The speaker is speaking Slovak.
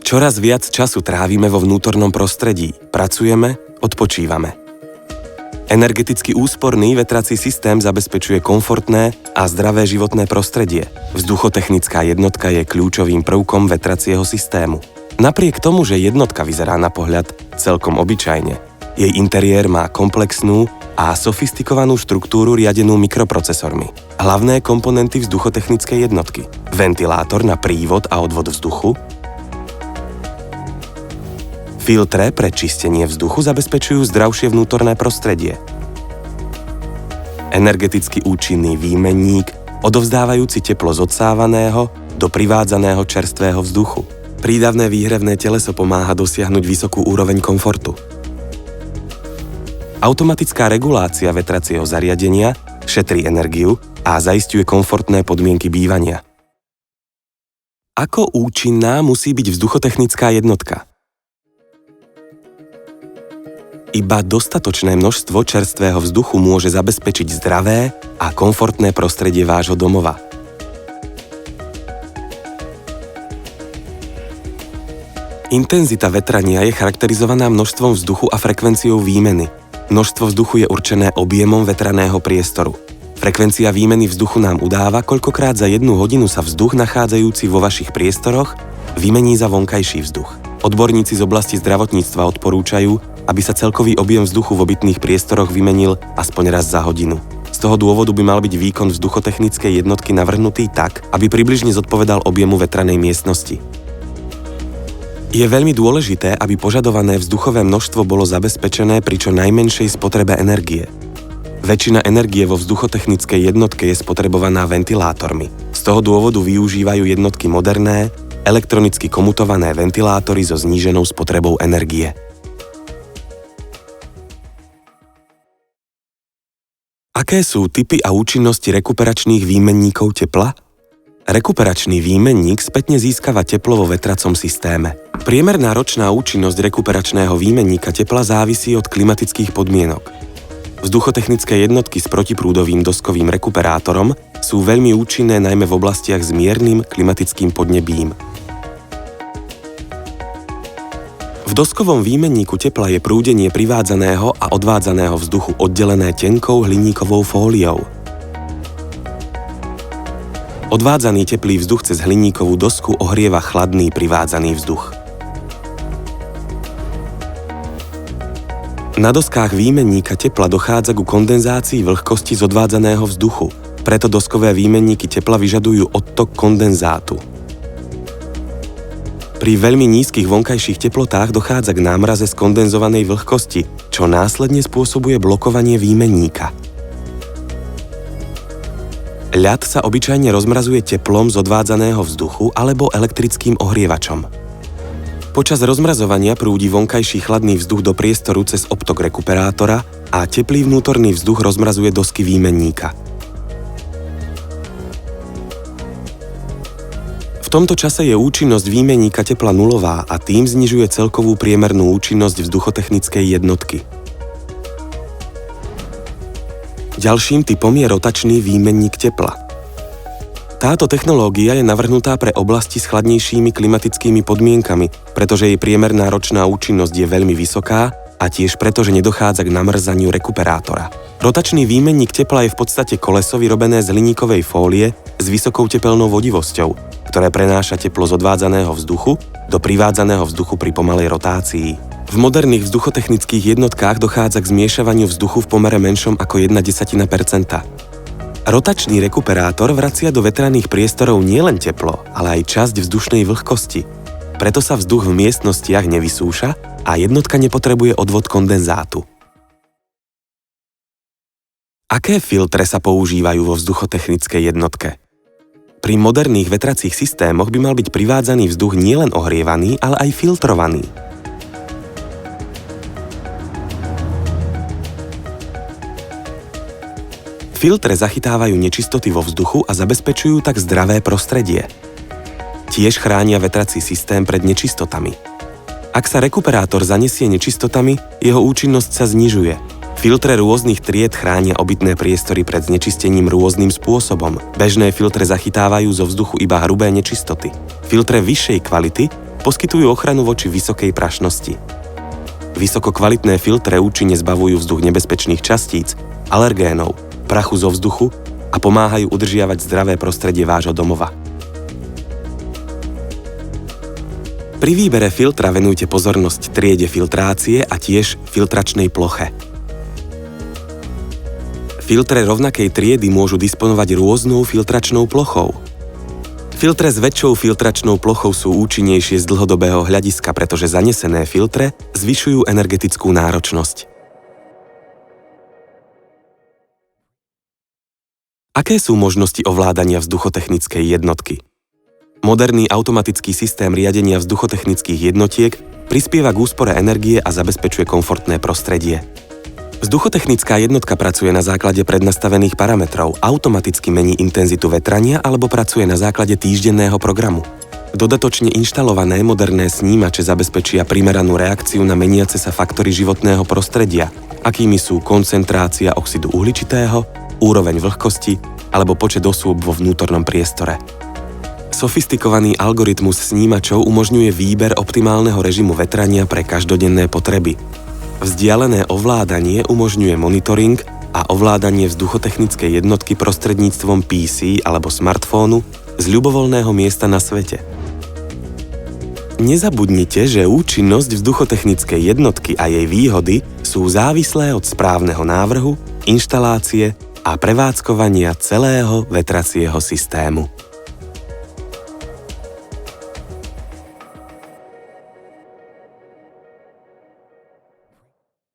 Čoraz viac času trávime vo vnútornom prostredí. Pracujeme, odpočívame. Energeticky úsporný vetrací systém zabezpečuje komfortné a zdravé životné prostredie. Vzduchotechnická jednotka je kľúčovým prvkom vetracieho systému. Napriek tomu, že jednotka vyzerá na pohľad celkom obyčajne, jej interiér má komplexnú a sofistikovanú štruktúru riadenú mikroprocesormi. Hlavné komponenty vzduchotechnickej jednotky: ventilátor na prívod a odvod vzduchu, filtre pre čistenie vzduchu zabezpečujú zdravšie vnútorné prostredie, energeticky účinný výmenník, odovzdávajúci teplo z odsávaného do privádzaného čerstvého vzduchu. Prídavné výhrevné teleso pomáha dosiahnuť vysokú úroveň komfortu. Automatická regulácia vetracieho zariadenia šetrí energiu a zaisťuje komfortné podmienky bývania. Ako účinná musí byť vzduchotechnická jednotka? Iba dostatočné množstvo čerstvého vzduchu môže zabezpečiť zdravé a komfortné prostredie vášho domova. Intenzita vetrania je charakterizovaná množstvom vzduchu a frekvenciou výmeny. Množstvo vzduchu je určené objemom vetraného priestoru. Frekvencia výmeny vzduchu nám udáva, koľkokrát za 1 hodinu sa vzduch nachádzajúci vo vašich priestoroch vymení za vonkajší vzduch. Odborníci z oblasti zdravotníctva odporúčajú, aby sa celkový objem vzduchu v obytných priestoroch vymenil aspoň raz za hodinu. Z toho dôvodu by mal byť výkon vzduchotechnickej jednotky navrhnutý tak, aby približne zodpovedal objemu vetranej miestnosti. Je veľmi dôležité, aby požadované vzduchové množstvo bolo zabezpečené pri čo najmenšej spotrebe energie. Väčšina energie vo vzduchotechnickej jednotke je spotrebovaná ventilátormi. Z toho dôvodu využívajú jednotky moderné, elektronicky komutované ventilátory so zníženou spotrebou energie. Aké sú typy a účinnosti rekuperačných výmenníkov tepla? Rekuperačný výmenník spätne získava teplo vo vetracom systéme. Priemerná ročná účinnosť rekuperačného výmenníka tepla závisí od klimatických podmienok. Vzduchotechnické jednotky s protiprúdovým doskovým rekuperátorom sú veľmi účinné najmä v oblastiach s miernym klimatickým podnebím. V doskovom výmenníku tepla je prúdenie privádzaného a odvádzaného vzduchu oddelené tenkou hliníkovou fóliou. Odvádzaný teplý vzduch cez hliníkovú dosku ohrieva chladný privádzaný vzduch. Na doskách výmenníka tepla dochádza ku kondenzácii vlhkosti z odvádzaného vzduchu, preto doskové výmenníky tepla vyžadujú odtok kondenzátu. Pri veľmi nízkych vonkajších teplotách dochádza k námraze skondenzovanej vlhkosti, čo následne spôsobuje blokovanie výmenníka. Ľad sa obyčajne rozmrazuje teplom z odvádzaného vzduchu alebo elektrickým ohrievačom. Počas rozmrazovania prúdi vonkajší chladný vzduch do priestoru cez obtok rekuperátora a teplý vnútorný vzduch rozmrazuje dosky výmenníka. V tomto čase je účinnosť výmenníka tepla nulová a tým znižuje celkovú priemernú účinnosť vzduchotechnickej jednotky. Ďalším typom je rotačný výmenník tepla. Táto technológia je navrhnutá pre oblasti s chladnejšími klimatickými podmienkami, pretože jej priemerná ročná účinnosť je veľmi vysoká a tiež preto, že nedochádza k namrzaniu rekuperátora. Rotačný výmenník tepla je v podstate koleso vyrobené z hliníkovej fólie s vysokou tepelnou vodivosťou, ktoré prenáša teplo z odvádzaného vzduchu do privádzaného vzduchu pri pomalej rotácii. V moderných vzduchotechnických jednotkách dochádza k zmiešavaniu vzduchu v pomere menšom ako 0,1%. Rotačný rekuperátor vracia do vetraných priestorov nielen teplo, ale aj časť vzdušnej vlhkosti. Preto sa vzduch v miestnostiach nevysúša a jednotka nepotrebuje odvod kondenzátu. Aké filtre sa používajú vo vzduchotechnickej jednotke? Pri moderných vetracích systémoch by mal byť privádzaný vzduch nielen ohrievaný, ale aj filtrovaný. Filtre zachytávajú nečistoty vo vzduchu a zabezpečujú tak zdravé prostredie. Tiež chránia vetrací systém pred nečistotami. Ak sa rekuperátor zanesie nečistotami, jeho účinnosť sa znižuje. Filtre rôznych tried chránia obytné priestory pred znečistením rôznym spôsobom. Bežné filtre zachytávajú zo vzduchu iba hrubé nečistoty. Filtre vyššej kvality poskytujú ochranu voči vysokej prašnosti. Vysokokvalitné filtre účinne zbavujú vzduch nebezpečných častíc, alergénov, prachu zo vzduchu a pomáhajú udržiavať zdravé prostredie vášho domova. Pri výbere filtra venujte pozornosť triede filtrácie a tiež filtračnej ploche. Filtre rovnakej triedy môžu disponovať rôznou filtračnou plochou. Filtre s väčšou filtračnou plochou sú účinnejšie z dlhodobého hľadiska, pretože zanesené filtre zvyšujú energetickú náročnosť. Aké sú možnosti ovládania vzduchotechnickej jednotky? Moderný automatický systém riadenia vzduchotechnických jednotiek prispieva k úspore energie a zabezpečuje komfortné prostredie. Vzduchotechnická jednotka pracuje na základe prednastavených parametrov, automaticky mení intenzitu vetrania alebo pracuje na základe týždenného programu. Dodatočne inštalované moderné snímače zabezpečia primeranú reakciu na meniace sa faktory životného prostredia, akými sú koncentrácia oxidu uhličitého, úroveň vlhkosti alebo počet osôb vo vnútornom priestore. Sofistikovaný algoritmus snímačov umožňuje výber optimálneho režimu vetrania pre každodenné potreby. Vzdialené ovládanie umožňuje monitoring a ovládanie vzduchotechnickej jednotky prostredníctvom PC alebo smartfónu z ľubovoľného miesta na svete. Nezabudnite, že účinnosť vzduchotechnickej jednotky a jej výhody sú závislé od správneho návrhu, inštalácie a prevádzkovania celého vetracieho systému.